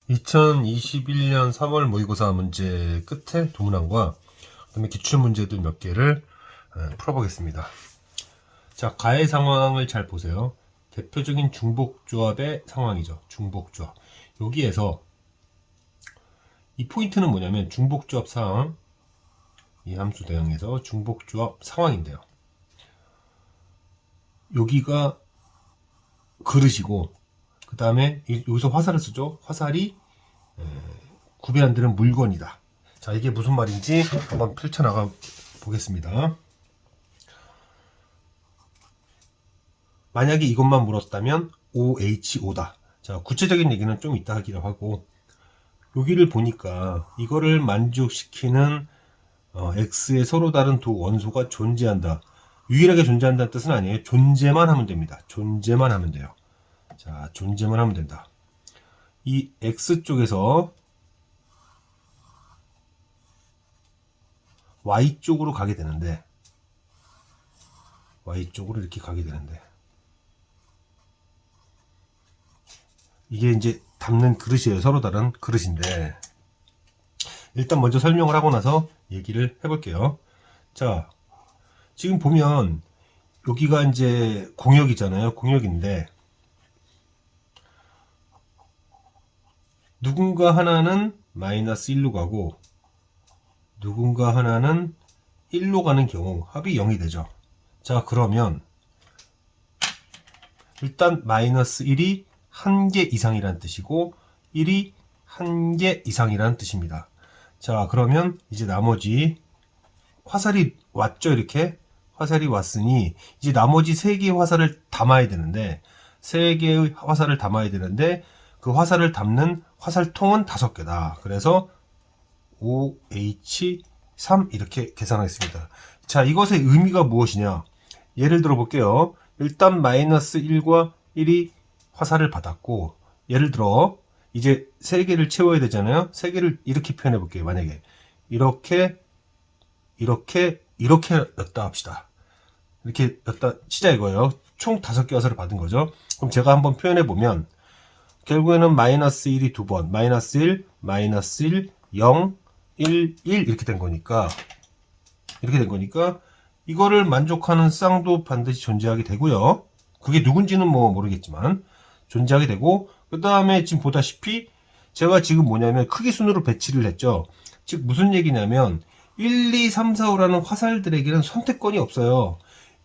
2021년 3월 모의고사 문제 끝에 도문항과 그다음에 기출문제들 몇 개를 풀어보겠습니다. 자, 가해 상황을 잘 보세요. 대표적인 중복조합의 상황이죠. 중복조합. 여기에서 이 포인트는 뭐냐면 중복조합 상황, 이 함수 대응에서 중복조합 상황인데요. 여기가 그릇이고 그 다음에 여기서 화살을 쓰죠. 화살이 구별 안 되는 물건이다. 자, 이게 무슨 말인지 한번 펼쳐나가 보겠습니다. 만약에 이것만 물었다면 OHO다. 자, 구체적인 얘기는 좀 이따 하기로 하고, 여기를 보니까 이거를 만족시키는 X의 서로 다른 두 원소가 존재한다. 유일하게 존재한다는 뜻은 아니에요. 존재만 하면 됩니다. 존재만 하면 돼요. 자, 존재만 하면 된다. 이 X 쪽에서 Y 쪽으로 가게 되는데, Y 쪽으로 이렇게 가게 되는데, 이게 이제 담는 그릇이에요. 서로 다른 그릇인데, 일단 먼저 설명을 하고 나서 얘기를 해볼게요. 자, 지금 보면 여기가 이제 공역이잖아요. 공역인데 누군가 하나는 마이너스 1로 가고 누군가 하나는 1로 가는 경우 합이 0이 되죠. 자, 그러면 일단 마이너스 1이 1개 이상이라는 뜻이고 1이 1개 이상이라는 뜻입니다. 자, 그러면 이제 나머지 화살이 왔죠. 이렇게 화살이 왔으니 이제 나머지 3개의 화살을 담아야 되는데 3개의 화살을 담아야 되는데 그 화살을 담는 화살통은 5개다. 그래서 OH3 이렇게 계산하겠습니다. 자, 이것의 의미가 무엇이냐? 예를 들어 볼게요. 일단 마이너스 1과 1이 화살을 받았고, 예를 들어 이제 3개를 채워야 되잖아요. 3개를 이렇게 표현해 볼게요. 만약에 이렇게 였다 합시다. 이렇게 였다 치자 이거예요. 총 5개 화살을 받은 거죠. 그럼 제가 한번 표현해 보면 결국에는 마이너스 1이 2번, 마이너스 1, 마이너스 1, 0, 1, 1 이렇게 된 거니까 이거를 만족하는 쌍도 반드시 존재하게 되고요. 그게 누군지는 뭐 모르겠지만 존재하게 되고, 그 다음에 지금 보다시피 제가 지금 뭐냐면 크기 순으로 배치를 했죠. 즉 무슨 얘기냐면 1, 2, 3, 4, 5라는 화살들에게는 선택권이 없어요.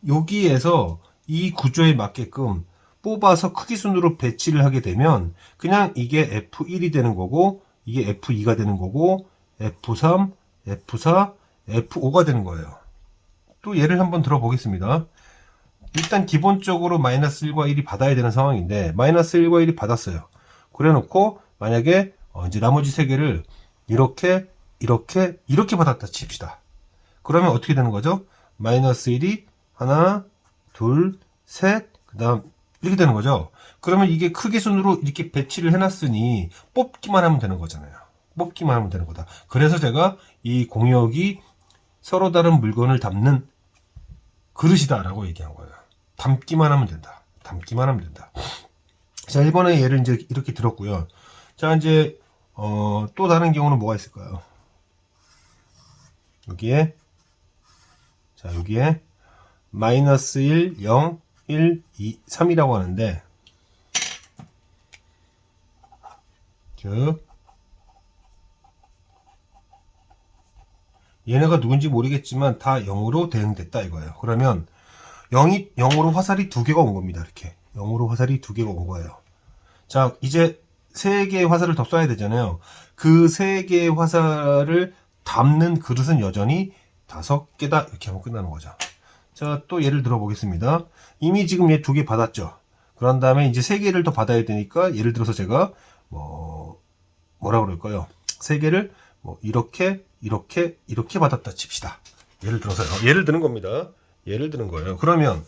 여기에서 이 구조에 맞게끔 뽑아서 크기 순으로 배치를 하게 되면 그냥 이게 F1이 되는 거고 이게 F2가 되는 거고 F3, F4, F5가 되는 거예요. 또 예를 한번 들어보겠습니다. 일단 기본적으로 마이너스 1과 1이 받아야 되는 상황인데 마이너스 1과 1이 받았어요. 그래 놓고 만약에 이제 나머지 3개를 이렇게 받았다 칩시다. 그러면 어떻게 되는 거죠? 마이너스 1이 하나, 둘, 셋, 그 다음 이렇게 되는 거죠. 그러면 이게 크기 순으로 이렇게 배치를 해놨으니 뽑기만 하면 되는 거잖아요. 뽑기만 하면 되는 거다. 그래서 제가 이 공역이 서로 다른 물건을 담는 그릇이다 라고 얘기한 거예요. 담기만 하면 된다. 담기만 하면 된다. 자, 1번의 예를 이제 이렇게 들었고요. 자, 이제 또 다른 경우는 뭐가 있을까요? 여기에 마이너스 1, 0, 1, 2, 3이라고 하는데, 즉 얘네가 누군지 모르겠지만 다 0으로 대응됐다 이거예요. 그러면 0으로 화살이 2개가 온 겁니다. 이렇게 0으로 화살이 2개가 온 거예요. 자, 이제 3개의 화살을 더 쏴야 되잖아요. 그 3개의 화살을 담는 그릇은 여전히 5개다 이렇게 하면 끝나는 거죠. 자, 또 예를 들어 보겠습니다. 이미 지금 얘 2개 받았죠. 그런 다음에 이제 3개를 더 받아야 되니까 예를 들어서 제가 뭐라 그럴까요? 3개를 이렇게 받았다 칩시다. 예를 들어서요. 예를 드는 겁니다. 예를 드는 거예요. 그러면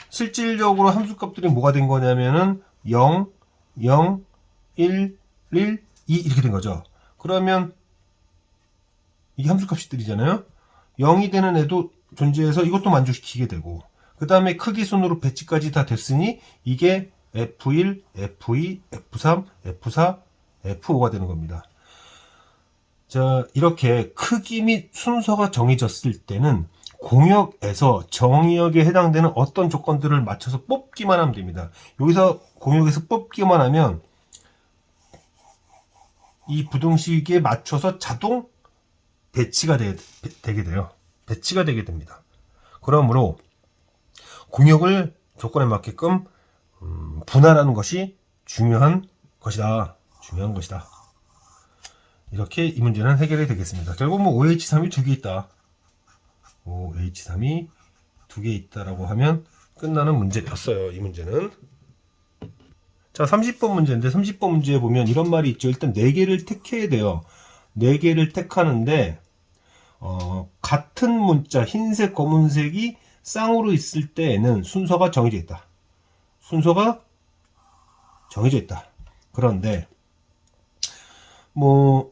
실질적으로 함수값들이 뭐가 된 거냐면은 0, 0, 1, 1, 2 이렇게 된 거죠. 그러면 이게 함수값들이잖아요. 0이 되는 애도 존재해서 이것도 만족시키게 되고, 그 다음에 크기 순으로 배치까지 다 됐으니 이게 F1, F2, F3, F4, F5가 되는 겁니다. 자, 이렇게 크기 및 순서가 정해졌을 때는 공역에서 정의역에 해당되는 어떤 조건들을 맞춰서 뽑기만 하면 됩니다. 여기서 공역에서 뽑기만 하면 이 부등식에 맞춰서 자동 배치가 되게 돼요. 배치가 되게 됩니다. 그러므로 공역을 조건에 맞게끔 분할하는 것이 중요한 것이다. 이렇게 이 문제는 해결이 되겠습니다. 결국 뭐 OH3이 두 개 있다. OH3이 두 개 있다라고 하면 끝나는 문제였어요. 이 문제는. 자, 30번 문제인데 30번 문제에 보면 이런 말이 있죠. 일단 4개를 택해야 돼요. 4개를 택하는데 같은 문자 흰색, 검은색이 쌍으로 있을 때에는 순서가 정해져 있다. 그런데 뭐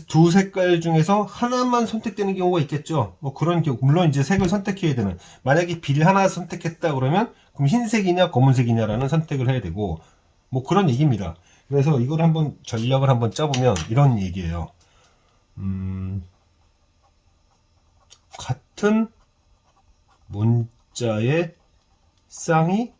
두 색깔 중에서 하나만 선택되는 경우가 있겠죠. 뭐 그런 경우, 물론 이제 색을 선택해야 되는, 만약에 빌 하나 선택했다 그러면 그럼 흰색이냐 검은색이냐라는 선택을 해야 되고, 뭐 그런 얘기입니다. 그래서 이걸 한번 전략을 한번 짜보면 이런 얘기예요. 같은 문자의 쌍이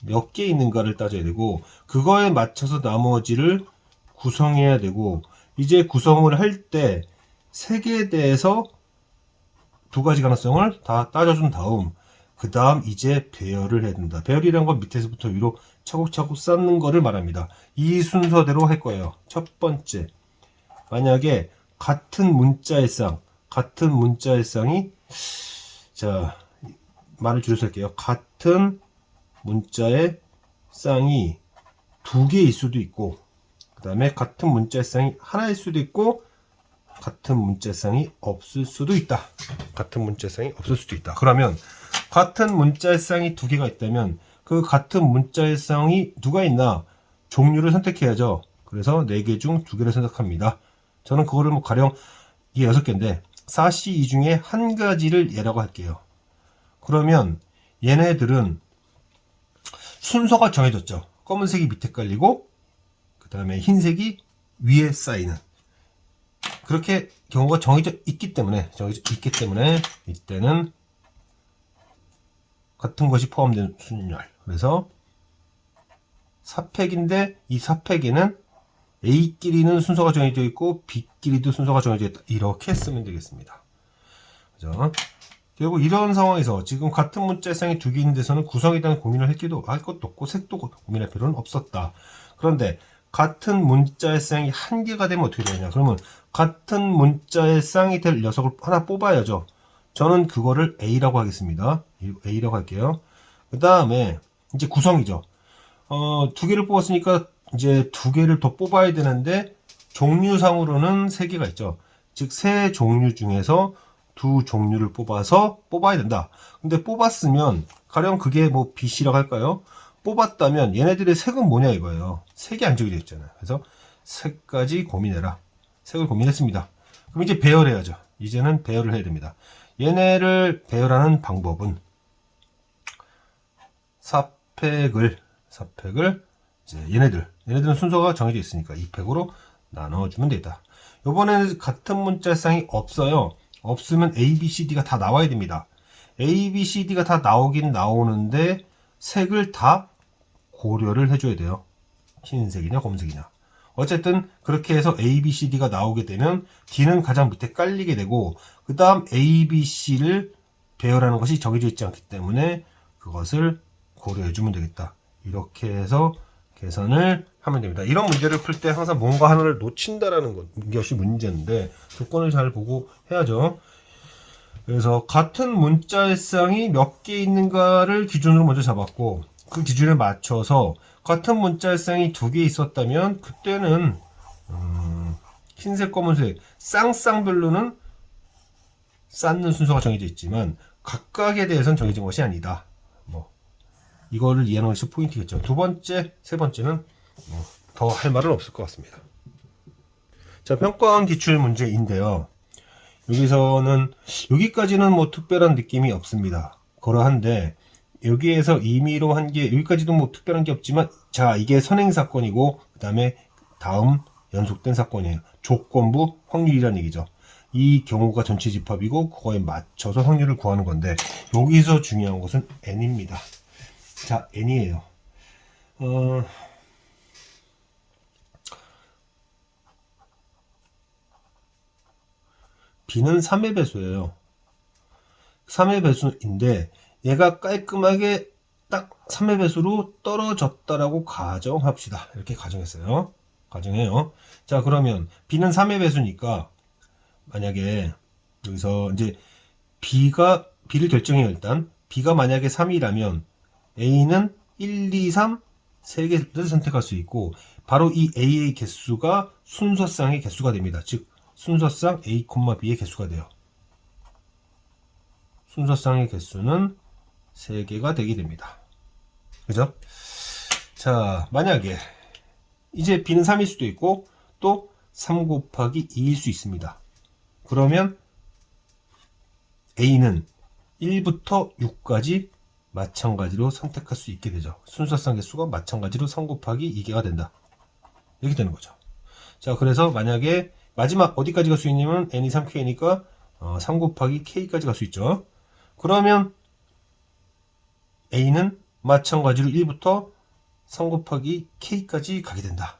몇 개 있는가를 따져야 되고, 그거에 맞춰서 나머지를 구성해야 되고, 이제 구성을 할 때 색에 대해서 두 가지 가능성을 다 따져준 다음, 그 다음 이제 배열을 해야 된다. 배열이란 건 밑에서부터 위로 차곡차곡 쌓는 거를 말합니다. 이 순서대로 할 거예요. 첫 번째, 만약에 같은 문자의 쌍이, 자, 말을 줄여서 할게요. 같은 문자의 쌍이 두 개일 수도 있고, 그 다음에 같은 문자의 쌍이 하나일 수도 있고, 같은 문자의 쌍이 없을 수도 있다. 그러면 같은 문자의 쌍이 두 개가 있다면 그 같은 문자의 쌍이 누가 있나? 종류를 선택해야죠. 그래서 4개 중 2개를 선택합니다. 저는 그거를 뭐 가령 이게 6개인데 4C 이 중에 한 가지를 예라고 할게요. 그러면 얘네들은 순서가 정해졌죠. 검은색이 밑에 깔리고 그 다음에 흰색이 위에 쌓이는, 그렇게 경우가 정해져 있기 때문에 이때는 같은 것이 포함된 순열, 그래서 4팩인데 이 4팩에는 A끼리는 순서가 정해져 있고 B끼리도 순서가 정해져 있다. 이렇게 쓰면 되겠습니다. 그죠? 결국 이런 상황에서 지금 같은 문자의 쌍이 두 개 있는 데서는 구성에 대한 고민을 할 것도 없고 색도 고민할 필요는 없었다. 그런데 같은 문자의 쌍이 한 개가 되면 어떻게 되냐? 그러면 같은 문자의 쌍이 될 녀석을 하나 뽑아야죠. 저는 그거를 A라고 하겠습니다. A라고 할게요. 그 다음에 이제 구성이죠. 두 개를 뽑았으니까 이제 두 개를 더 뽑아야 되는데 종류상으로는 세 개가 있죠. 즉 세 종류 중에서 두 종류를 뽑아야 된다. 근데 뽑았으면 가령 그게 뭐 BC라고 할까요? 뽑았다면 얘네들의 색은 뭐냐 이거예요. 색이 안 정해져 있잖아요. 그래서 색까지 고민해라. 색을 고민했습니다. 그럼 이제 배열해야죠. 이제는 배열을 해야 됩니다. 얘네를 배열하는 방법은 사팩을 이제 얘네들은 순서가 정해져 있으니까 이 팩으로 나눠주면 되겠다. 이번에는 같은 문자 쌍이 없어요. 없으면 A, B, C, D가 다 나와야 됩니다. A, B, C, D가 다 나오긴 나오는데 색을 다 고려를 해줘야 돼요. 흰색이냐 검은색이냐. 어쨌든 그렇게 해서 A, B, C, D가 나오게 되면 D는 가장 밑에 깔리게 되고, 그 다음 A, B, C를 배열하는 것이 정해져 있지 않기 때문에 그것을 고려해주면 되겠다. 이렇게 해서 계산을 하면 됩니다. 이런 문제를 풀 때 항상 뭔가 하나를 놓친다라는 것이 문제인데 조건을 잘 보고 해야죠. 그래서 같은 문자의 쌍이 몇 개 있는가를 기준으로 먼저 잡았고, 그 기준에 맞춰서 같은 문자의 쌍이 두 개 있었다면 그때는 흰색, 검은색 쌍별로는 쌓는 순서가 정해져 있지만 각각에 대해서는 정해진 것이 아니다. 이거를 이해하는 것이 포인트겠죠. 두 번째, 세 번째는 더 할 말은 없을 것 같습니다. 자, 평가원 기출 문제인데요. 여기까지는 뭐 특별한 느낌이 없습니다. 그러한데 여기에서 임의로 한 게 여기까지도 뭐 특별한 게 없지만 자 이게 선행 사건이고 그 다음에 다음 연속된 사건이에요. 조건부 확률이라는 얘기죠. 이 경우가 전체 집합이고 그거에 맞춰서 확률을 구하는 건데 여기서 중요한 것은 n입니다. 자 n이에요. b는 3의 배수예요. 3의 배수인데 얘가 깔끔하게 딱 3의 배수로 떨어졌다라고 가정합시다. 이렇게 가정했어요. 가정해요. 자 그러면 b는 3의 배수니까 만약에 여기서 이제 b를 결정해요. 일단 b가 만약에 3이라면 a는 1, 2, 3 3개를 선택할 수 있고 바로 이 a의 개수가 순서쌍의 개수가 됩니다. 즉 순서쌍 a, b의 개수가 돼요. 순서쌍의 개수는 3개가 되게 됩니다. 그죠? 자, 만약에 이제 b는 3일 수도 있고 또 3 곱하기 2일 수 있습니다. 그러면 a는 1부터 6까지 마찬가지로 선택할 수 있게 되죠. 순서쌍 개수가 마찬가지로 3 곱하기 2개가 된다. 이렇게 되는 거죠. 자, 그래서 만약에 마지막 어디까지 갈 수 있냐면 n이 3k니까 3 곱하기 k까지 갈 수 있죠. 그러면 a는 마찬가지로 1부터 3 곱하기 k까지 가게 된다.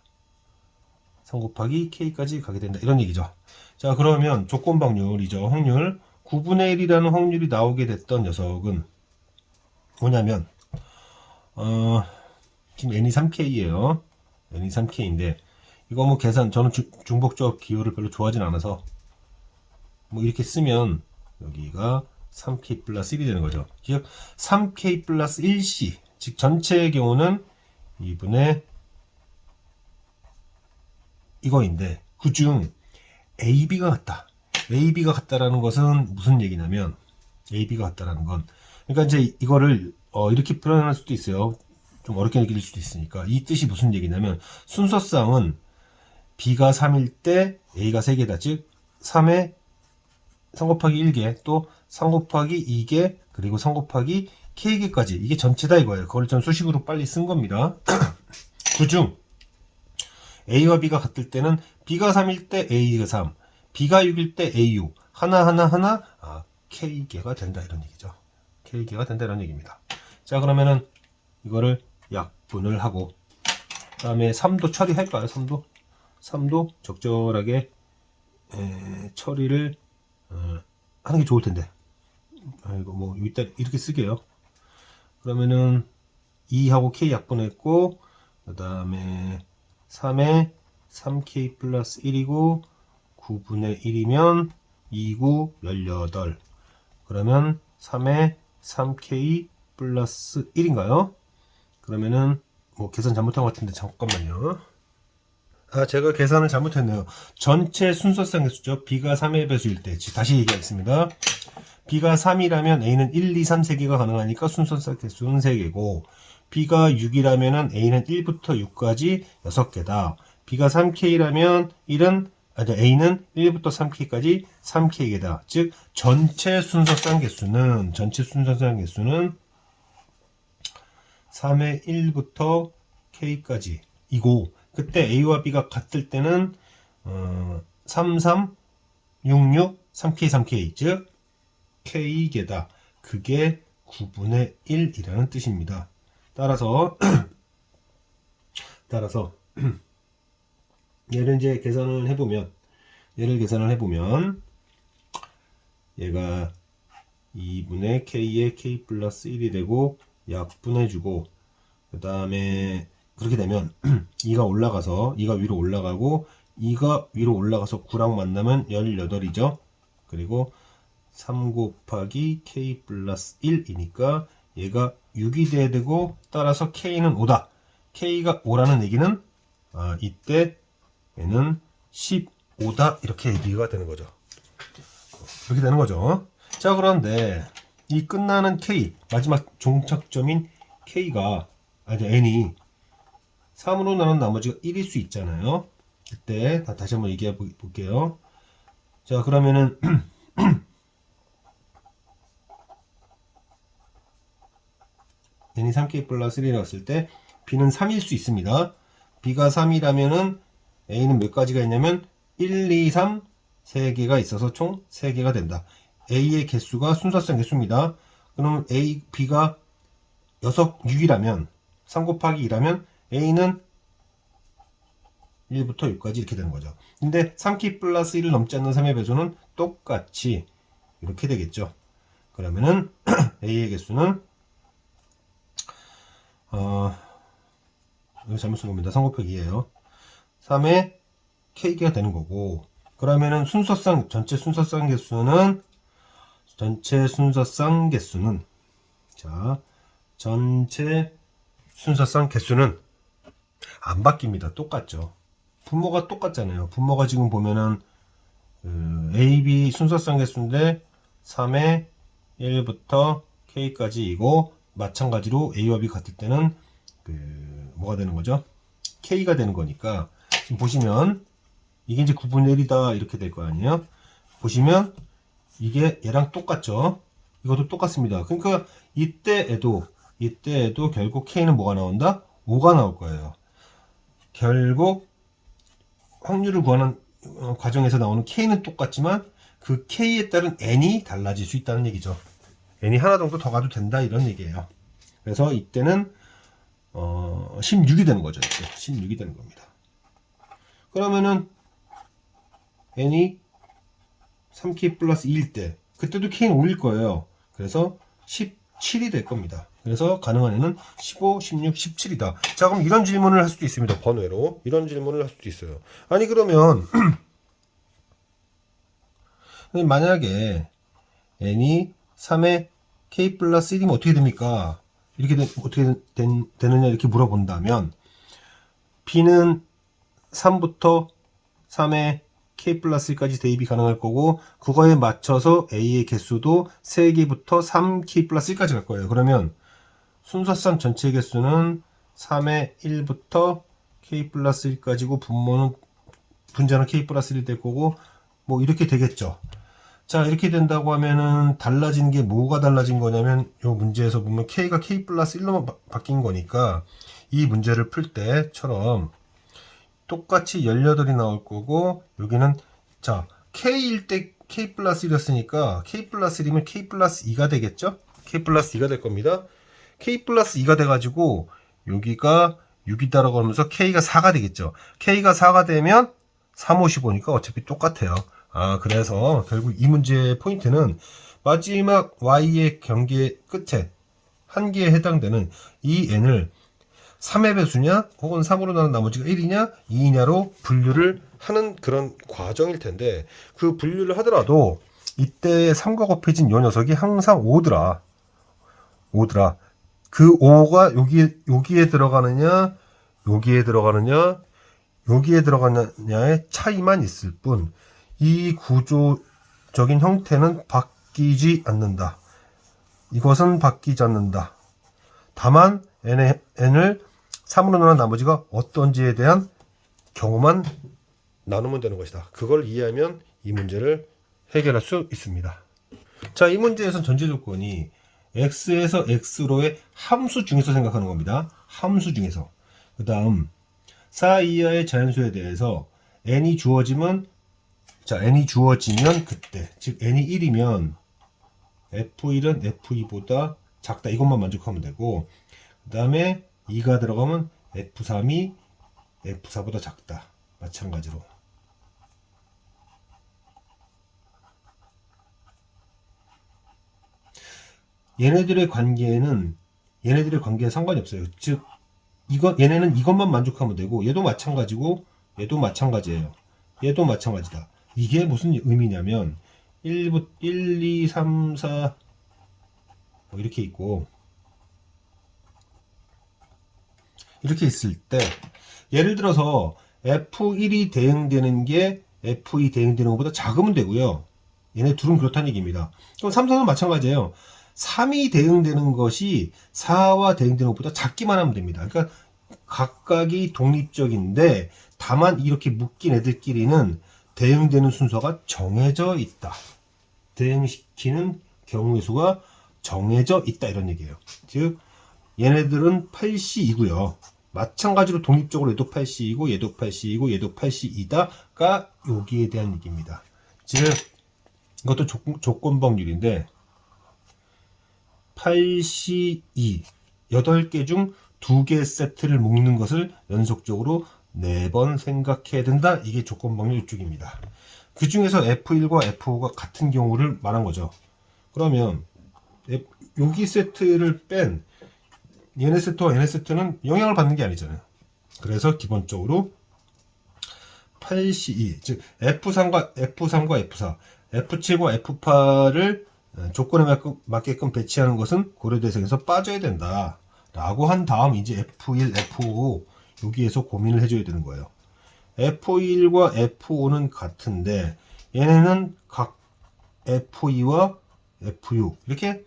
3 곱하기 k까지 가게 된다. 이런 얘기죠. 자, 그러면 조건 확률이죠. 확률 9분의 1이라는 확률이 나오게 됐던 녀석은 뭐냐면 지금 n이 3k예요. n이 3k인데 이거 뭐 계산 저는 중복조합 기호를 별로 좋아하진 않아서 뭐 이렇게 쓰면 여기가 3k 플러스 1이 되는 거죠. 즉 3k 플러스 1c 즉 전체의 경우는 2분의 이거인데 그중 AB가 같다. AB가 같다라는 것은 무슨 얘기냐면 AB가 같다라는 건 그러니까 이제 이거를 이렇게 표현할 수도 있어요. 좀 어렵게 느낄 수도 있으니까 이 뜻이 무슨 얘기냐면 순서쌍은 B가 3일 때 A가 3개다. 즉 3에 3 곱하기 1개 또 3 곱하기 2개 그리고 3 곱하기 K개까지 이게 전체다 이거예요. 그걸 전 수식으로 빨리 쓴 겁니다. 그중 A와 B가 같을 때는 B가 3일 때 A가 3 B가 6일 때 A6 하나 K개가 된다 이런 얘기죠. K개가 된다 이런 얘기입니다. 자 그러면은 이거를 약분을 하고 그 다음에 3도 처리할까요? 3도 적절하게 처리를 하는 게 좋을 텐데 이거 뭐 일단 이렇게 쓰게요. 그러면은 2하고 K 약분했고 그 다음에 3에 3K 플러스 1이고 9분의 1이면 2구 18 그러면 3에 3K 플러스 1인가요? 그러면은 뭐 계산 잘못한 것 같은데 잠깐만요. 제가 계산을 잘못했네요. 전체 순서쌍 개수죠. B가 3의 배수일 때 다시 얘기하겠습니다. B가 3이라면 A는 1, 2, 3, 3개가 가능하니까 순서쌍 개수는 3개고 B가 6이라면 A는 1부터 6까지 6개다. B가 3K라면 A는 1부터 3K까지 3K개다. 즉 전체 순서쌍 개수는 3의 1부터 K까지 이고 그때 A와 B가 같을 때는 3, 3, 6, 6, 3K, 3K 즉 K개다. 그게 9분의 1이라는 뜻입니다. 따라서 얘를 이제 계산을 해보면 얘가 2분의 K에 K 플러스 1이 되고 약분해주고 그 다음에 그렇게 되면 2가 위로 올라가고 2가 위로 올라가서 9랑 만나면 18이죠. 그리고 3 곱하기 K 플러스 1이니까 얘가 6이 돼야 되고 따라서 K는 5다. K가 5라는 얘기는 이때 얘는 15다 이렇게 얘기가 되는 거죠. 그렇게 되는 거죠. 자 그런데 이 끝나는 K 마지막 종착점인 K가 N이 3으로 나눈 나머지가 1일 수 있잖아요. 그때 다시 한번 얘기해 볼게요. 자 그러면은 n이 3k 플러스 1이라고 했을 때 b는 3일 수 있습니다. b가 3이라면은 a는 몇 가지가 있냐면 1, 2, 3 3개가 있어서 총 3개가 된다. a의 개수가 순서상 개수입니다. 그럼 a, b가 6이라면 3 곱하기 2라면 a는 1부터 6까지 이렇게 되는 거죠. 근데 3k 플러스 1을 넘지 않는 3의 배수는 똑같이 이렇게 되겠죠. 그러면은 a의 개수는 이거 잘못 쓴 겁니다. 3 곱하기 2예요. 3의 k가 되는 거고, 그러면은 순서상 전체 순서상 개수는 전체 순서상 개수는 안 바뀝니다. 똑같죠. 분모가 똑같잖아요. 분모가 지금 보면은 A, B 순서상 개수인데 3의 1부터 K까지이고, 마찬가지로 A와 B 같을 때는 뭐가 되는 거죠? K가 되는 거니까, 지금 보시면 이게 이제 9분의 1이다 이렇게 될 거 아니에요? 보시면 이게 얘랑 똑같죠? 이것도 똑같습니다. 그러니까 이때에도 결국 K는 뭐가 나온다? 5가 나올 거예요. 결국 확률을 구하는 과정에서 나오는 K는 똑같지만 그 K에 따른 N이 달라질 수 있다는 얘기죠. N이 하나 정도 더 가도 된다 이런 얘기예요. 그래서 이때는 16이 되는 거죠. 이때 16이 되는 겁니다. 그러면은 N이 3K 플러스 2일 때 그때도 K는 5일 거예요. 그래서 17이 될 겁니다. 그래서 가능한 N은 15, 16, 17이다. 자, 그럼 이런 질문을 할 수도 있습니다. 번외로 이런 질문을 할 수도 있어요. 아니 그러면 만약에 N이 3의 K 플러스 1이면 어떻게 됩니까? 이렇게 어떻게 되느냐 이렇게 물어본다면 B는 3부터 3의 K 플러스 1까지 대입이 가능할 거고, 그거에 맞춰서 A의 개수도 3개부터 3K 플러스 1까지 갈 거예요. 그러면 순서상 전체 개수는 3의 1부터 K 플러스 1까지고, 분자는 K 플러스 1이 될 거고, 뭐 이렇게 되겠죠. 자, 이렇게 된다고 하면은 달라진 게 뭐가 달라진 거냐면, 이 문제에서 보면 K가 K 플러스 1로만 바뀐 거니까 이 문제를 풀 때처럼 똑같이 18이 나올 거고, 여기는 자 K일 때 K 플러스 1이었으니까 K 플러스 1이면 K 플러스 2가 되겠죠? K 플러스 2가 될 겁니다. K 플러스 2가 돼가지고 여기가 6이다라고 하면서 K가 4가 되겠죠. K가 4가 되면 3, 5, 15니까 어차피 똑같아요. 그래서 결국 이 문제의 포인트는 마지막 Y의 경계 끝에 한계에 해당되는 이 N을 3의 배수냐 혹은 3으로 나눈 나머지가 1이냐 2이냐로 분류를 하는 그런 과정일 텐데, 그 분류를 하더라도 이때 3과 곱해진 요 녀석이 항상 5더라. 그 5가 여기에 들어가느냐 여기에 들어가느냐의 차이만 있을 뿐, 이 구조적인 형태는 바뀌지 않는다. 이것은 바뀌지 않는다. 다만 n을 3으로 나눈 나머지가 어떤지에 대한 경우만 나누면 되는 것이다. 그걸 이해하면 이 문제를 해결할 수 있습니다. 자, 이 문제에서는 전제 조건이 x에서 x로의 함수 중에서 생각하는 겁니다. 함수 중에서. 그 다음 4 이하의 자연수에 대해서 n이 주어지면 그때, 즉 n이 1이면 f1은 f2보다 작다, 이것만 만족하면 되고, 그 다음에 2가 들어가면 f3이 f4보다 작다, 마찬가지로. 얘네들의 관계에 상관이 없어요. 즉 얘네는 이것만 만족하면 되고, 얘도 마찬가지고 얘도 마찬가지예요. 얘도 마찬가지다. 이게 무슨 의미냐면 1, 2, 3, 4 뭐 이렇게 있고, 이렇게 있을 때 예를 들어서 F1이 대응되는 게 F2 대응되는 것보다 작으면 되고요. 얘네 둘은 그렇다는 얘기입니다. 그럼 3, 4는 마찬가지예요. 3이 대응되는 것이 4와 대응되는 것보다 작기만 하면 됩니다. 그러니까 각각이 독립적인데, 다만 이렇게 묶인 애들끼리는 대응되는 순서가 정해져 있다. 대응시키는 경우의 수가 정해져 있다, 이런 얘기예요. 즉 얘네들은 8C이고요. 마찬가지로 독립적으로 얘도 8C이고 얘도 8C이고 얘도 8C이다가 여기에 대한 얘기입니다. 즉 이것도 조건법률인데 8C2 8개 중 2개 세트를 묶는 것을 연속적으로 4번 생각해야 된다. 이게 조건법률 이쪽입니다. 그 중에서 F1과 F5가 같은 경우를 말한 거죠. 그러면 여기 세트를 뺀 얘네 세트와 얘네 세트는 영향을 받는 게 아니잖아요. 그래서 기본적으로 8C2 즉 F3과 F4 F7과 F8을 조건에 맞게끔 배치하는 것은 고려 대상에서 빠져야 된다 라고 한 다음 이제 F1, F5 여기에서 고민을 해줘야 되는 거예요. F1과 F5는 같은데 얘네는 각 F2와 F6 이렇게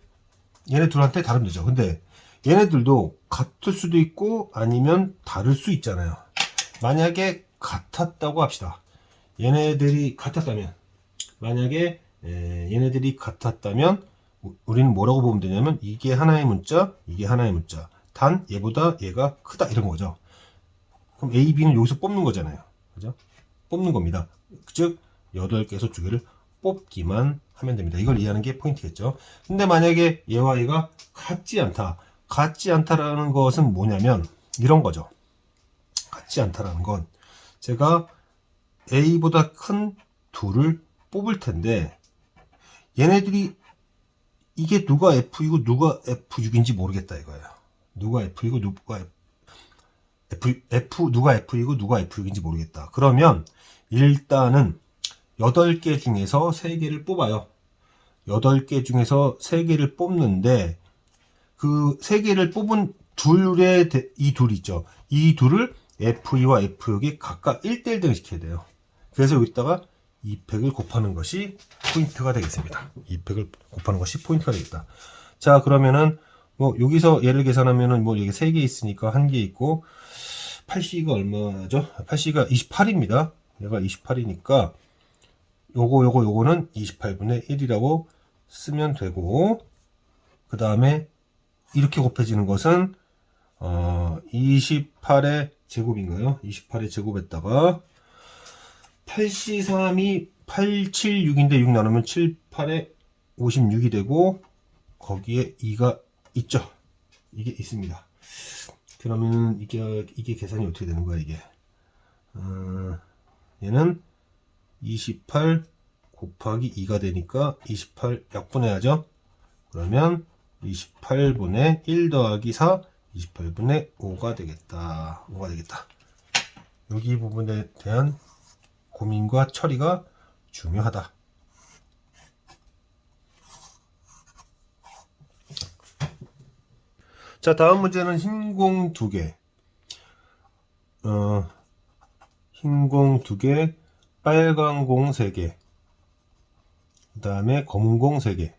얘네 둘한테 다르면 되죠. 근데 얘네들도 같을 수도 있고 아니면 다를 수 있잖아요. 만약에 같았다고 합시다. 얘네들이 같았다면 만약에 얘네들이 같았다면 우리는 뭐라고 보면 되냐면 이게 하나의 문자 이게 하나의 문자 단 얘보다 얘가 크다 이런 거죠. 그럼 A, B는 여기서 뽑는 거잖아요. 그죠? 뽑는 겁니다. 즉 8개에서 2개를 뽑기만 하면 됩니다. 이걸 이해하는 게 포인트겠죠. 근데 만약에 얘와 얘가 같지 않다. 같지 않다라는 것은 뭐냐면 이런 거죠. 같지 않다라는 건 제가 A보다 큰 둘을 뽑을 텐데 얘네들이 이게 누가 F이고 누가 F6인지 모르겠다 이거예요. 누가 F이고 누가 누가 F이고 누가 F6인지 모르겠다. 그러면 일단은 8개 중에서 3개를 뽑아요. 8개 중에서 3개를 뽑는데 그 3개를 뽑은 둘의 이 둘 있죠. 이 둘을 F2와 F6이 각각 1대1 등시켜야 돼요. 그래서 여기다가 2팩을 곱하는 것이 포인트가 되겠습니다. 2팩을 곱하는 것이 포인트가 되겠다. 자, 그러면은 뭐 여기서 얘를 계산하면은 뭐 여기 3개 있으니까 1개 있고 8C가 얼마죠? 8C가 28입니다. 얘가 28이니까 요거는 28분의 1이라고 쓰면 되고 그 다음에 이렇게 곱해지는 것은 28의 제곱인가요? 28의 제곱에다가 8C3이 876인데 6 나누면 7, 8에 56이 되고 거기에 2가 있죠. 이게 있습니다. 그러면 이게 계산이 어떻게 되는 거야 이게? 얘는 28 곱하기 2가 되니까 28 약분해야죠. 그러면 28분의 1 더하기 4 28분의 5가 되겠다. 5가 되겠다. 여기 부분에 대한 고민과 처리가 중요하다. 자, 다음 문제는 흰 공 2개. 흰 공 2개, 빨간 공 3개. 그 다음에 검은 공 3개.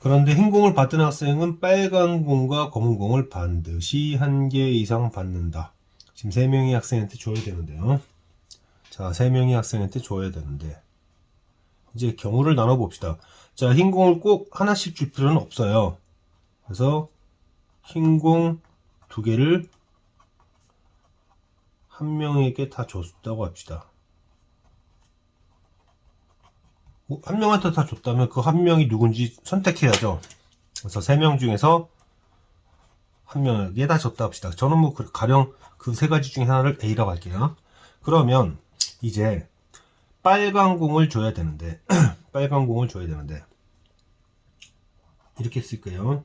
그런데 흰 공을 받은 학생은 빨간 공과 검은 공을 반드시 1개 이상 받는다. 지금 3명의 학생한테 줘야 되는데요. 자, 3명의 학생한테 줘야 되는데 이제 경우를 나눠 봅시다. 자, 흰 공을 꼭 하나씩 줄 필요는 없어요. 그래서 흰 공 2개를 한 명에게 다 줬다고 합시다. 뭐 한 명한테 다 줬다면 그 한 명이 누군지 선택해야죠. 그래서 3명 중에서 한 명에게 다 줬다 합시다. 저는 뭐 가령 그 3가지 중에 하나를 A라고 할게요. 그러면 이제 빨간 공을 줘야 되는데 빨간 공을 줘야 되는데 이렇게 쓸게요.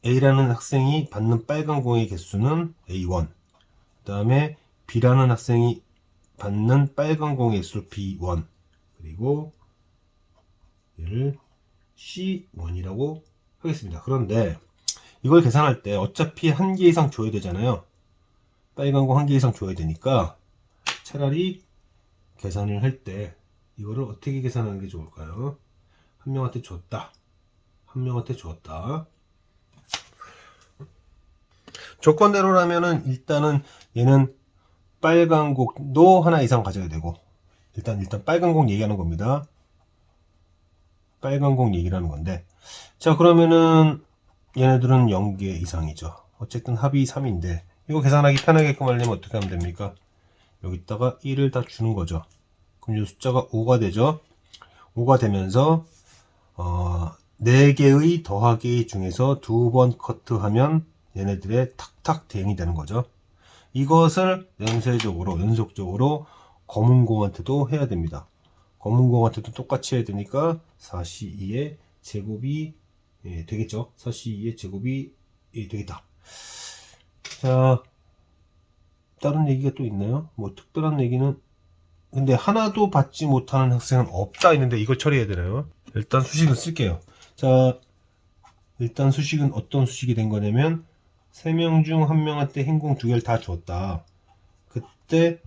A라는 학생이 받는 빨간 공의 개수는 A1. 그 다음에 B라는 학생이 받는 빨간 공의 개수 B1. 그리고 얘를 C1이라고 하겠습니다. 그런데 이걸 계산할 때 어차피 1개 이상 줘야 되잖아요. 빨간 공 1개 이상 줘야 되니까 차라리 계산을 할 때 이거를 어떻게 계산하는 게 좋을까요? 한 명한테 줬다. 한 명한테 줬다. 조건대로라면은 일단은 얘는 빨간 공도 하나 이상 가져야 되고 일단 빨간 공 얘기하는 겁니다. 빨간 공 얘기를 하는 건데, 자, 그러면은 얘네들은 0개 이상이죠. 어쨌든 합이 3인데 이거 계산하기 편하게끔 하려면 어떻게 하면 됩니까? 여기다가 1을 다 주는 거죠. 그럼 이 숫자가 5가 되죠. 5가 되면서 4개의 더하기 중에서 2번 커트하면 얘네들의 탁탁 대응이 되는 거죠. 이것을 연속적으로 검은공한테도 해야 됩니다. 검은공한테도 똑같이 해야 되니까 4C2의 제곱이 되겠죠. 4C2의 제곱이 되겠다. 자, 다른 얘기가 또 있나요? 뭐 특별한 얘기는, 근데 하나도 받지 못하는 학생은 없다 있는데 이걸 처리해야 되나요? 일단 수식을 쓸게요. 자, 일단 수식은 어떤 수식이 된 거냐면 3명 중 1명한테 흰공 2개를 다 줬다. 그때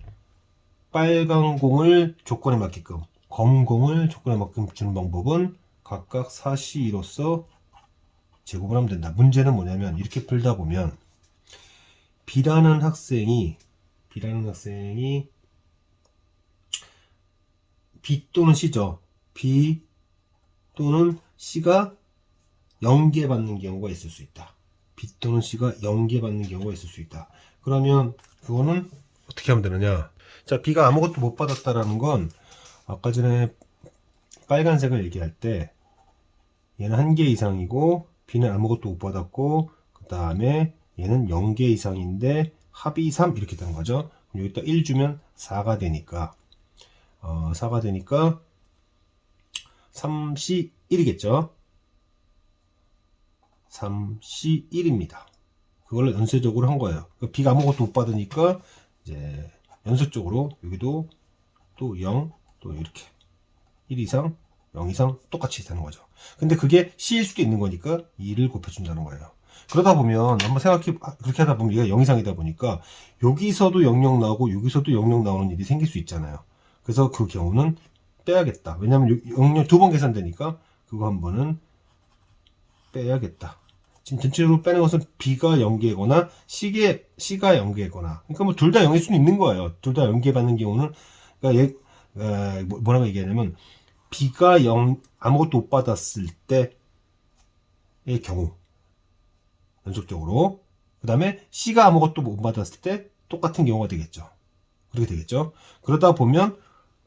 빨간 공을 조건에 맞게끔, 검은 공을 조건에 맞게끔 주는 방법은 각각 4C2로서 제곱을 하면 된다. 문제는 뭐냐면 이렇게 풀다 보면 B라는 학생이 B 또는 C죠. B 또는 C가 0개 받는 경우가 있을 수 있다. B 또는 C가 0개 받는 경우가 있을 수 있다. 그러면 그거는 어떻게 하면 되느냐? 자, B가 아무것도 못 받았다라는 건 아까 전에 빨간색을 얘기할 때 얘는 1개 이상이고 B는 아무것도 못 받았고 그 다음에 얘는 0개 이상인데 합이 3 이렇게 된 거죠. 여기다 1 주면 4가 되니까 4가 되니까 3C1이겠죠. 3C1입니다. 그걸 연쇄적으로 한 거예요. B가 아무것도 못 받으니까 이제 연속적으로 여기도 또 0, 또 이렇게 1 이상, 0 이상 똑같이 되는 거죠. 근데 그게 C일 수도 있는 거니까 2를 곱해준다는 거예요. 그러다 보면 한번 그렇게 하다 보면 얘가 0 이상이다 보니까 여기서도 00 나오고 여기서도 00 나오는 일이 생길 수 있잖아요. 그래서 그 경우는 빼야겠다. 왜냐면 00 두 번 계산되니까 그거 한 번은 빼야겠다. 지금 전체적으로 빼는 것은 B가 0개거나 C가 0개거나, 그러니까 뭐 둘 다 0일 수는 있는 거예요. 둘 다 0개 받는 경우는, 그러니까 뭐라고 얘기하냐면 B가 0 아무것도 못 받았을 때의 경우 연속적으로, 그 다음에 C가 아무것도 못 받았을 때 똑같은 경우가 되겠죠. 그렇게 되겠죠. 그러다 보면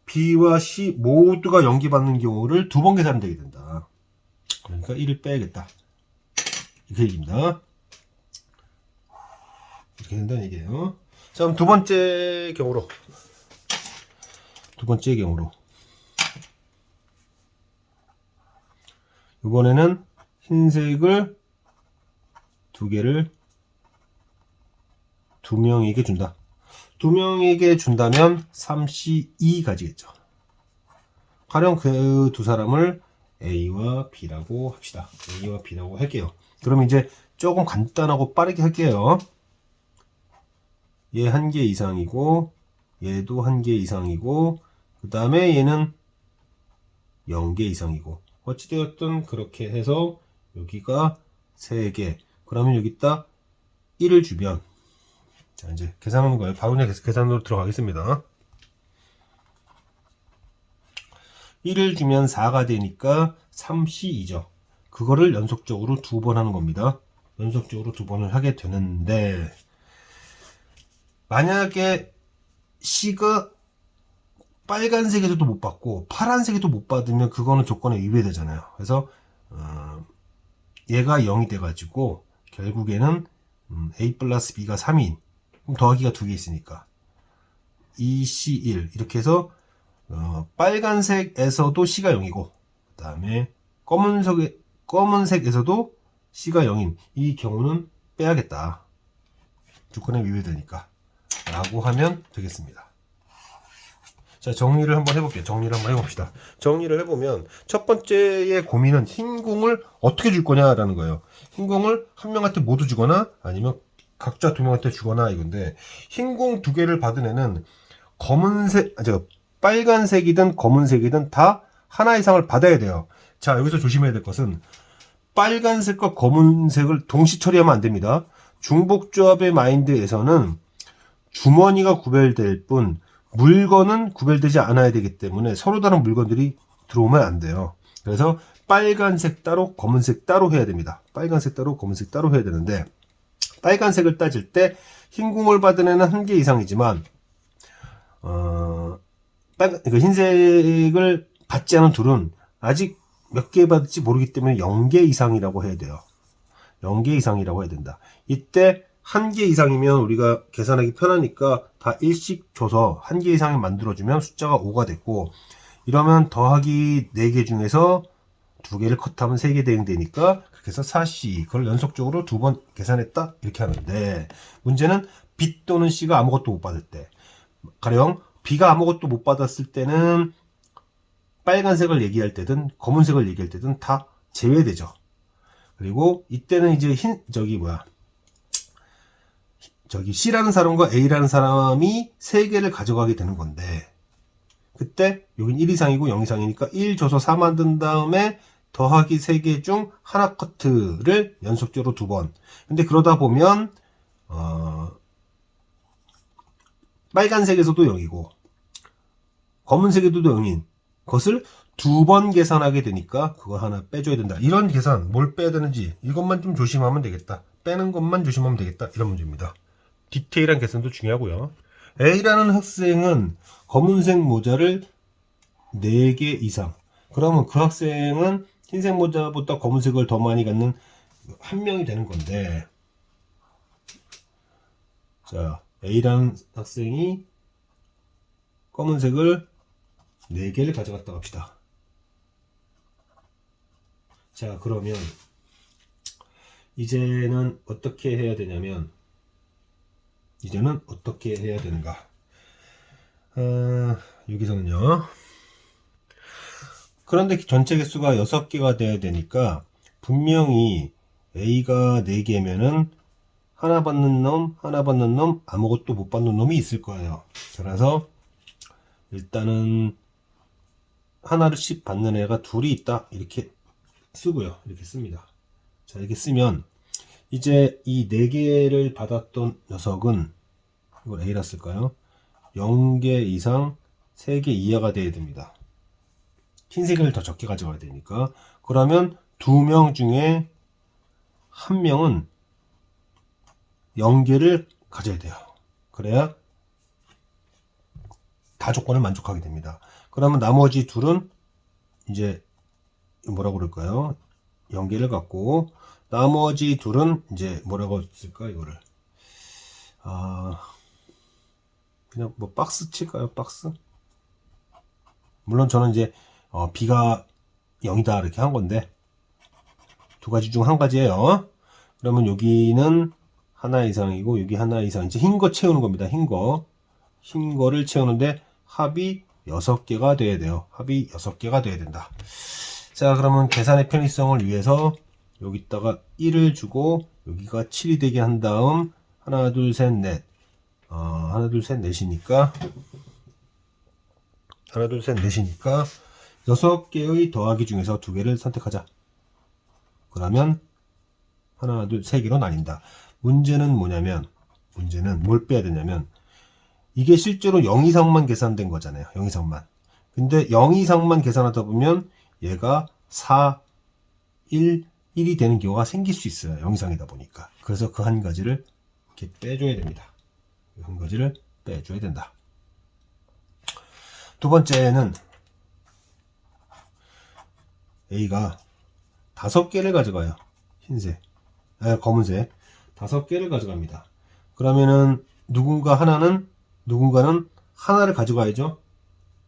B와 C 모두가 0개 받는 경우를 두 번 계산되게 된다. 그러니까 1을 빼야겠다. 이렇게 얘기입니다. 이렇게 된다는 얘기예요. 자, 그럼 두 번째 경우로 이번에는 흰색을 2개를 2명에게 준다. 2명에게 준다면 3C2 가지겠죠. 가령 그 두 사람을 A와 B라고 합시다. A와 B라고 할게요. 그럼 이제 조금 간단하고 빠르게 할게요. 얘 1개 이상이고 얘도 1개 이상이고 그 다음에 얘는 0개 이상이고, 어찌되었든 그렇게 해서 여기가 3개, 그러면 여기다 1을 주면, 자 이제 계산하는 거예요. 바로 그냥 계산으로 들어가겠습니다. 1을 주면 4가 되니까 3C2죠. 그거를 연속적으로 2번 하는 겁니다. 연속적으로 2번을 하게 되는데, 만약에 C가 빨간색에서도 못 받고 파란색에도 못 받으면 그거는 조건에 위배되잖아요. 그래서 얘가 0이 돼가지고 결국에는 A 플러스 B가 3인, 그럼 더하기가 2개 있으니까 2C1 이렇게 해서 빨간색에서도 C가 0이고 그 다음에 검은색에서도 C가 0인 이 경우는 빼야겠다. 조건에 위배되니까 라고 하면 되겠습니다. 자, 정리를 한번 해볼게요. 정리를 해보면 첫 번째의 고민은 흰 공을 어떻게 줄 거냐라는 거예요. 흰 공을 한 명한테 모두 주거나 아니면 각자 2명한테 주거나 이건데, 흰 공 2개를 받은 애는 빨간색이든 검은색이든 다 하나 이상을 받아야 돼요. 자, 여기서 조심해야 될 것은 빨간색과 검은색을 동시 처리하면 안 됩니다. 중복조합의 마인드에서는 주머니가 구별될 뿐 물건은 구별되지 않아야 되기 때문에 서로 다른 물건들이 들어오면 안 돼요. 그래서 빨간색 따로 검은색 따로 해야 됩니다. 빨간색 따로 검은색 따로 해야 되는데, 빨간색을 따질 때 흰 공을 받은 애는 1개 이상이지만 흰색을 받지 않은 둘은 아직 몇 개 받을지 모르기 때문에 0개 이상이라고 해야 돼요. 0개 이상이라고 해야 된다. 이때 1개 이상이면 우리가 계산하기 편하니까 다 1씩 줘서 1개 이상을 만들어주면 숫자가 5가 됐고, 이러면 더하기 4개 중에서 2개를 컷하면 3개 대응되니까 그렇게 해서 4C, 그걸 연속적으로 2번 계산했다 이렇게 하는데, 문제는 B 또는 C가 아무것도 못 받을 때, 가령 B가 아무것도 못 받았을 때는 빨간색을 얘기할 때든 검은색을 얘기할 때든 다 제외되죠. 그리고 이때는 이제 C라는 사람과 A라는 사람이 3개를 가져가게 되는 건데, 그때 여긴 1 이상이고 0 이상이니까 1 줘서 4 만든 다음에 더하기 3개 중 하나 커트를 연속적으로 2번. 근데 그러다 보면 빨간색에서도 0이고 검은색에도 0인 것을 2번 계산하게 되니까 그거 하나 빼줘야 된다. 이런 계산, 뭘 빼야 되는지 이것만 좀 조심하면 되겠다. 빼는 것만 조심하면 되겠다. 이런 문제입니다. 디테일한 계산도 중요하고요. A라는 학생은 검은색 모자를 4개 이상. 그러면 그 학생은 흰색 모자보다 검은색을 더 많이 갖는 한 명이 되는 건데, 자, A라는 학생이 검은색을 4개를 가져갔다 합시다. 자, 그러면 이제는 어떻게 해야 되냐면, 이제는 어떻게 해야 되는가? 여기서는요. 그런데 전체 개수가 6개가 돼야 되니까 분명히 A가 4개면은 하나 받는 놈, 아무것도 못 받는 놈이 있을 거예요. 그래서 일단은 하나씩 받는 애가 둘이 있다. 이렇게 쓰고요. 이렇게 씁니다. 자, 이렇게 쓰면 이제 이 4개를 받았던 녀석은, 이걸 A라 쓸까요? 0개 이상 3개 이하가 돼야 됩니다. 흰색을 더 적게 가져가야 되니까. 그러면 2명 중에 1명은 0개를 가져야 돼요. 그래야 다 조건을 만족하게 됩니다. 그러면 나머지 둘은 이제 뭐라고 그럴까요? 0개를 갖고, 나머지 둘은 이제 뭐라고 쓸까, 이거를. 그냥 뭐 박스 칠까요? 박스? 물론 저는 이제 B가 0이다 이렇게 한 건데, 두 가지 중 한 가지예요. 그러면 여기는 하나 이상이고 여기 하나 이상, 이제 흰 거 채우는 겁니다. 흰 거를 채우는데 합이 6개가 돼야 돼요. 합이 6개가 돼야 된다. 자, 그러면 계산의 편의성을 위해서 여기다가 1을 주고 여기가 7이 되게 한 다음 하나 둘 셋 넷, 하나 둘 셋 넷이니까 6개의 더하기 중에서 2개를 선택하자. 그러면 하나 둘 3개로 나뉜다. 문제는 뭐냐면, 문제는 뭘 빼야 되냐면, 이게 실제로 0 이상만 계산된 거잖아요. 0 이상만. 근데 0 이상만 계산하다 보면 얘가 4, 1이 되는 경우가 생길 수 있어요. 0 이상이다 보니까. 그래서 그 한 가지를 이렇게 빼줘야 됩니다. 한 가지를 빼줘야 된다. 두 번째는 A가 5개를 가져가요. 검은색 5개를 가져갑니다. 그러면은 누군가는 하나를 가져가야죠.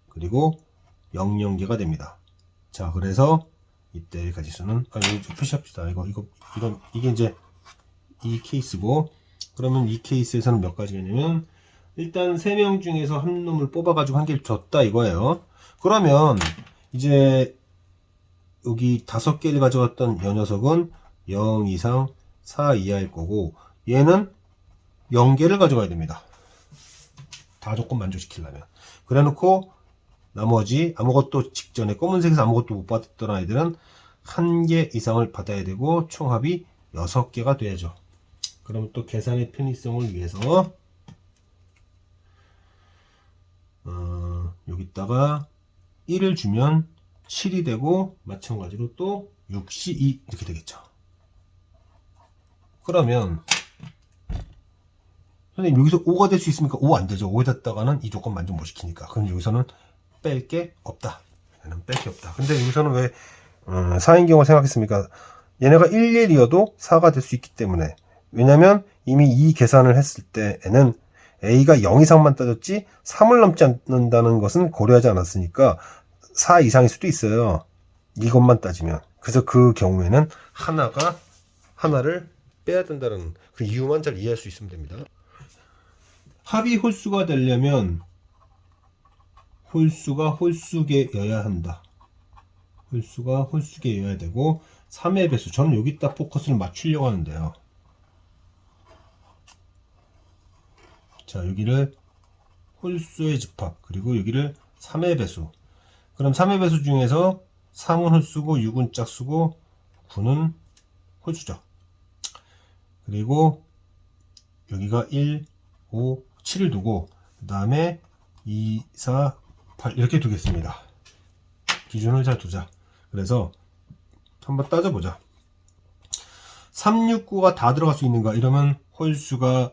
그리고 0개가 됩니다. 자, 그래서 이때 가지수는 이거 표시합시다. 이게 이제 이 케이스고, 그러면 이 케이스에서는 몇 가지냐면, 일단 3명 중에서 한 놈을 뽑아가지고 한 개를 줬다 이거예요. 그러면 이제 여기 5개를 가져갔던 이 녀석은 0 이상 4 이하일 거고, 얘는 0개를 가져가야 됩니다. 다 조건 만족시키려면. 그래 놓고 나머지 아무것도 직전에 검은색에서 아무것도 못 받았던 아이들은 1개 이상을 받아야 되고 총합이 6개가 돼야죠. 그럼 또 계산의 편의성을 위해서 여기다가 1을 주면 7이 되고 마찬가지로 또 6시 2 이렇게 되겠죠. 그러면 선생님 여기서 5가 될 수 있습니까? 5 안 되죠. 5에 됐다가는 이 조건 만족 못 시키니까. 그럼 여기서는 뺄 게 없다. 얘는 뺄 게 없다. 근데 여기서는 왜 4인 경우 생각했습니까? 얘네가 1, 1이어도 4가 될 수 있기 때문에. 왜냐면 이미 이 계산을 했을 때에는 A가 0 이상만 따졌지 3을 넘지 않는다는 것은 고려하지 않았으니까 4 이상일 수도 있어요. 이것만 따지면. 그래서 그 경우에는 하나를 빼야 된다는 그 이유만 잘 이해할 수 있으면 됩니다. 합이 홀수가 되려면 홀수가 홀수계여야 한다. 홀수가 홀수계여야 되고 3의 배수. 저는 여기다 포커스를 맞추려고 하는데요. 자, 여기를 홀수의 집합, 그리고 여기를 3의 배수. 그럼 3의 배수 중에서 3은 홀수고 6은 짝수고 9는 홀수죠. 그리고 여기가 1, 5, 7을 두고 그 다음에 2, 4, 8 이렇게 두겠습니다. 기준을 잘 두자. 그래서 한번 따져보자. 3, 6, 9가 다 들어갈 수 있는가? 이러면 홀수가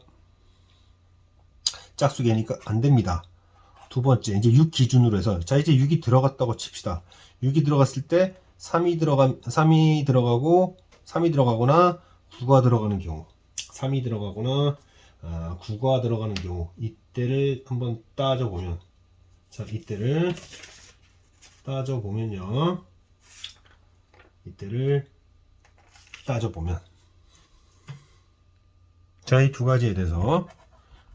짝수계니까 안 됩니다. 두 번째, 이제 6 기준으로 해서, 자, 이제 6이 들어갔다고 칩시다. 6이 들어갔을 때 3이 들어가고, 3이 들어가거나 9가 들어가는 경우, 3이 들어가거나 9가 들어가는 경우, 이때를 한번 따져보면, 자, 이때를 따져보면요. 자, 이 두 가지에 대해서,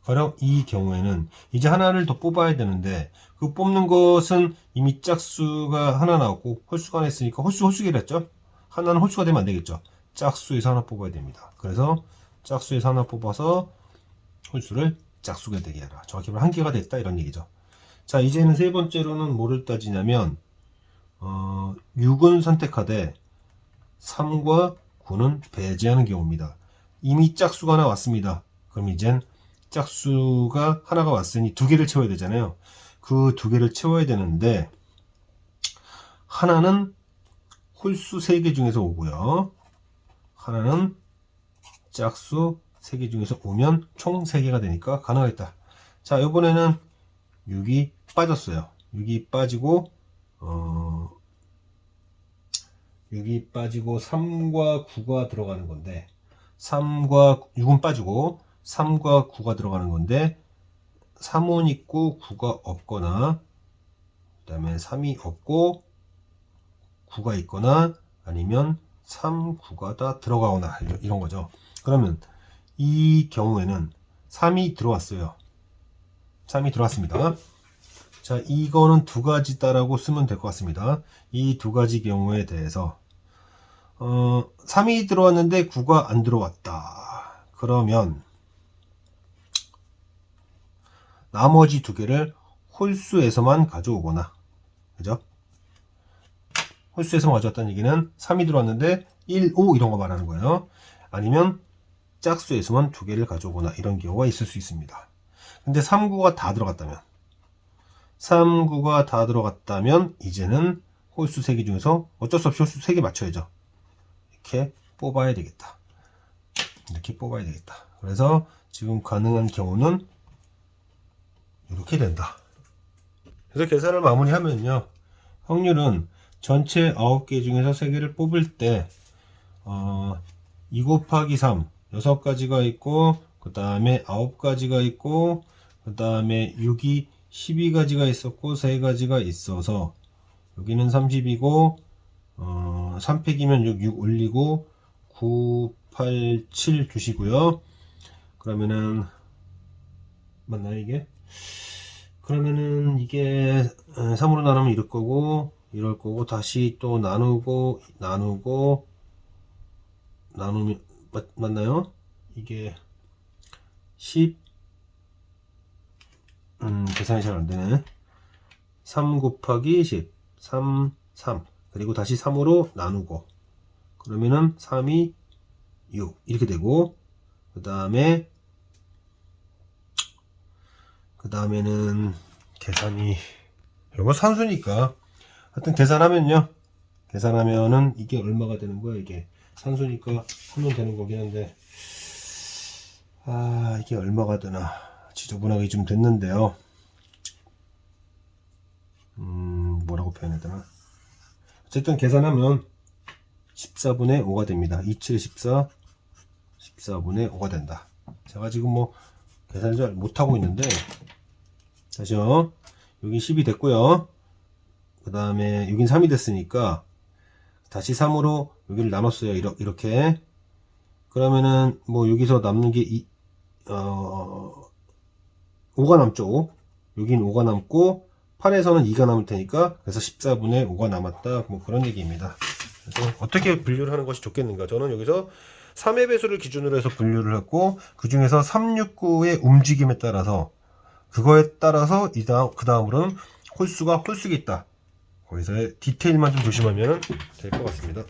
가령 이 경우에는 이제 하나를 더 뽑아야 되는데 그 뽑는 것은 이미 짝수가 하나 나왔고 홀수가 하나 있으니까 홀수계를 했죠. 하나는 홀수가 되면 안 되겠죠. 짝수에서 하나 뽑아야 됩니다. 그래서 짝수에서 하나 뽑아서 홀수를 짝수가 되게 하라. 정확히 말하면 한 개가 됐다 이런 얘기죠. 자, 이제는 세 번째로는 뭐를 따지냐면 6은 선택하되 3과 9는 배제하는 경우입니다. 이미 짝수가 하나 왔습니다. 그럼 이젠 짝수가 하나가 왔으니 두 개를 채워야 되잖아요. 그 두 개를 채워야 되는데 하나는 홀수 3개 중에서 오고요. 하나는 짝수 3개 중에서 오면 총 3개가 되니까 가능하겠다. 자, 이번에는 6이 빠졌어요. 6이 빠지고 3과 9가 들어가는 건데 6은 빠지고 3과 9가 들어가는 건데 3은 있고 9가 없거나 그 다음에 3이 없고 9가 있거나 아니면 3, 9가 다 들어가거나 이런 거죠. 그러면 이 경우에는 3이 들어왔어요. 3이 들어왔습니다. 자, 이거는 두 가지다라고 쓰면 될 것 같습니다. 이 두 가지 경우에 대해서 3이 들어왔는데 9가 안 들어왔다. 그러면 나머지 두 개를 홀수에서만 가져오거나, 그죠? 홀수에서만 가져왔다는 얘기는 3이 들어왔는데 1, 5 이런 거 말하는 거예요. 아니면 짝수에서만 두 개를 가져오거나 이런 경우가 있을 수 있습니다. 근데 3, 9가 다 들어갔다면 이제는 홀수 3개 중에서 어쩔 수 없이 홀수 3개 맞춰야죠. 이렇게 뽑아야 되겠다. 그래서 지금 가능한 경우는 이렇게 된다. 그래서 계산을 마무리하면요. 확률은 전체 9개 중에서 3개를 뽑을 때 2 곱하기 3 6가지가 있고 그 다음에 9가지가 있고 그 다음에 6이 12가지가 있었고 3가지가 있어서 여기는 30이고 3팩이면 6 올리고 9, 8, 7 두시고요. 그러면은 맞나요 이게? 그러면은 이게 3으로 나누면 이럴 거고 다시 또 나누면 맞나요? 이게 10 계산이 잘 안되네. 3 곱하기 10 3 그리고 다시 3으로 나누고 그러면은 3이 6 이렇게 되고 그 다음에는 계산이 이거 산수니까 하여튼 계산하면은 이게 얼마가 되는 거야? 이게 산소니까 하면 되는 거긴 한데, 이게 얼마가 되나 지저분하게 좀 됐는데요. 뭐라고 표현해야 되나? 어쨌든 계산하면 14분의 5가 됩니다. 27, 14, 14분의 5가 된다. 제가 지금 뭐 계산을 잘 못하고 있는데, 다시요. 여기 10이 됐고요. 그 다음에 여긴 3이 됐으니까 다시 3으로 여기를 나눴어요. 이렇게. 그러면은 뭐 여기서 남는 게 5가 남죠. 여긴 5가 남고 8에서는 2가 남을 테니까 그래서 14분의 5가 남았다. 뭐 그런 얘기입니다. 그래서 어떻게 분류를 하는 것이 좋겠는가? 저는 여기서 3의 배수를 기준으로 해서 분류를 했고, 그 중에서 369의 움직임에 따라서 그거에 따라서 그 다음으로는 홀수가 있다. 거기서의 디테일만 좀 조심하면 될 것 같습니다.